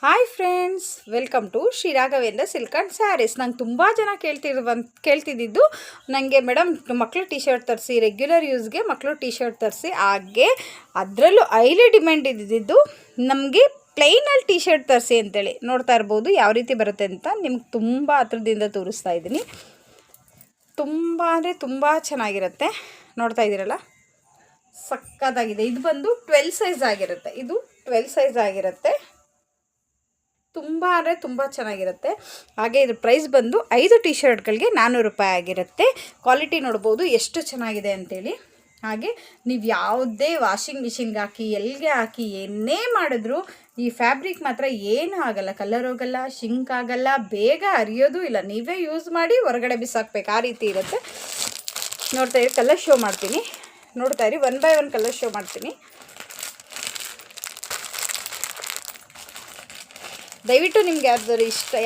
Hi friends, welcome to Shri Raghavendra silk and sarees. ನಂಗೆ ತುಂಬ ಜನ ಕೇಳ್ತಿದ್ದಿದ್ದು ನನಗೆ ಮೇಡಮ್ ಮಕ್ಕಳು ಟಿ ಶರ್ಟ್ ತರಿಸಿ, ರೆಗ್ಯುಲರ್ ಯೂಸ್ಗೆ ಮಕ್ಕಳು ಟಿ ಶರ್ಟ್ ತರಿಸಿ. ಹಾಗೆ ಅದರಲ್ಲೂ ಹೈಲಿ ಡಿಮ್ಯಾಂಡ್ ಇದ್ದಿದ್ದು ನಮಗೆ ಪ್ಲೈನಲ್ಲಿ ಟಿ ಶರ್ಟ್ ತರಿಸಿ ಅಂತೇಳಿ. ನೋಡ್ತಾ ಇರ್ಬೋದು ಯಾವ ರೀತಿ ಬರುತ್ತೆ ಅಂತ. ನಿಮ್ಗೆ ತುಂಬ ಹತ್ರದಿಂದ ತೋರಿಸ್ತಾ ಇದ್ದೀನಿ. ತುಂಬ ಅಂದರೆ ತುಂಬ ಚೆನ್ನಾಗಿರುತ್ತೆ. ನೋಡ್ತಾ ಇದ್ದೀರಲ್ಲ, ಸಕ್ಕತ್ತಾಗಿದೆ. ಇದು ಬಂದು 12 ಸೈಜ್ ಆಗಿರುತ್ತೆ. ಇದು 12 ಸೈಜ್ ಆಗಿರುತ್ತೆ. ತುಂಬ ಅಂದರೆ ತುಂಬ ಚೆನ್ನಾಗಿರುತ್ತೆ. ಹಾಗೆ ಇದ್ರ ಪ್ರೈಸ್ ಬಂದು 5 ಟಿ ಶರ್ಟ್ಗಳಿಗೆ 400 ರೂಪಾಯಿ ಆಗಿರುತ್ತೆ. ಕ್ವಾಲಿಟಿ ನೋಡ್ಬೋದು ಎಷ್ಟು ಚೆನ್ನಾಗಿದೆ ಅಂತೇಳಿ. ಹಾಗೆ ನೀವು ಯಾವುದೇ ವಾಷಿಂಗ್ ಮಿಷಿನ್ಗೆ ಹಾಕಿ, ಎಲ್ಲಿಗೆ ಹಾಕಿ, ಏನೇ ಮಾಡಿದ್ರು ಈ ಫ್ಯಾಬ್ರಿಕ್ ಮಾತ್ರ ಏನೂ ಆಗಲ್ಲ. ಕಲರ್ ಹೋಗಲ್ಲ, ಶಿಂಕ್ ಆಗಲ್ಲ, ಬೇಗ ಹರಿಯೋದು ಇಲ್ಲ. ನೀವೇ ಯೂಸ್ ಮಾಡಿ ಹೊರಗಡೆ ಬಿಸಾಕಬೇಕು, ಆ ರೀತಿ ಇರುತ್ತೆ. ನೋಡ್ತಾ ಇರಿ, ಕಲರ್ ಶೋ ಮಾಡ್ತೀನಿ. ನೋಡ್ತಾ ಇರಿ, 1 by 1 ಕಲರ್ ಶೋ ಮಾಡ್ತೀನಿ. ದಯವಿಟ್ಟು ನಿಮ್ಗೆ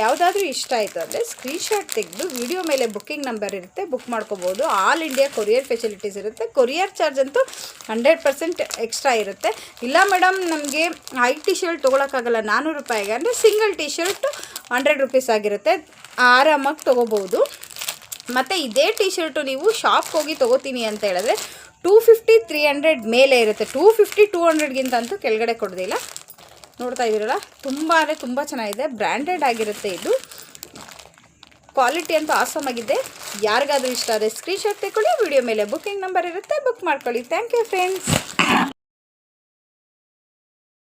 ಯಾವುದಾದ್ರೂ ಇಷ್ಟ ಆಯಿತು ಅಂದರೆ ಸ್ಕ್ರೀನ್ಶಾಟ್ ತೆಗೆದು ವಿಡಿಯೋ ಮೇಲೆ ಬುಕ್ಕಿಂಗ್ ನಂಬರ್ ಇರುತ್ತೆ, ಬುಕ್ ಮಾಡ್ಕೋಬೋದು. ಆಲ್ ಇಂಡಿಯಾ ಕೊರಿಯರ್ ಫೆಸಿಲಿಟೀಸ್ ಇರುತ್ತೆ. ಕೊರಿಯರ್ ಚಾರ್ಜ್ ಅಂತೂ 100% ಎಕ್ಸ್ಟ್ರಾ ಇರುತ್ತೆ. ಇಲ್ಲ ಮೇಡಮ್ ನಮಗೆ 5 ಟಿ ಶರ್ಟ್ ತೊಗೊಳಕ್ಕಾಗಲ್ಲ 400 ರೂಪಾಯಿಗೆ ಅಂದರೆ ಸಿಂಗಲ್ ಟಿ ಶರ್ಟ್ 100 ರೂಪೀಸ್ ಆಗಿರುತ್ತೆ. ಆರಾಮಾಗಿ ತೊಗೋಬೋದು. ಮತ್ತು ಇದೇ ಟಿ ಶರ್ಟು ನೀವು ಶಾಪ್ಗೆ ಹೋಗಿ ತೊಗೋತೀನಿ ಅಂತ ಹೇಳಿದ್ರೆ 250-300 ಮೇಲೆ ಇರುತ್ತೆ. 250-200ಗಿಂತ ಅಂತೂ ಕೆಳಗಡೆ ಕೊಡೋದಿಲ್ಲ. ನೋಡ್ತಾ ಇದ್ದೀರಲ್ಲ, ತುಂಬ ಅಂದರೆ ತುಂಬ ಚೆನ್ನಾಗಿದೆ. ಬ್ರ್ಯಾಂಡೆಡ್ ಆಗಿರುತ್ತೆ. ಇದು ಕ್ವಾಲಿಟಿ ಅಂತೂ ಆಸಮ್ ಆಗಿದೆ. ಯಾರಿಗಾದ್ರೂ ಇಷ್ಟ ಆದರೆ ಸ್ಕ್ರೀನ್ಶಾಟ್ ತೆಗೊಳ್ಳಿ. ವಿಡಿಯೋ ಮೇಲೆ ಬುಕ್ಕಿಂಗ್ ನಂಬರ್ ಇರುತ್ತೆ, ಬುಕ್ ಮಾಡ್ಕೊಳ್ಳಿ. Thank you friends.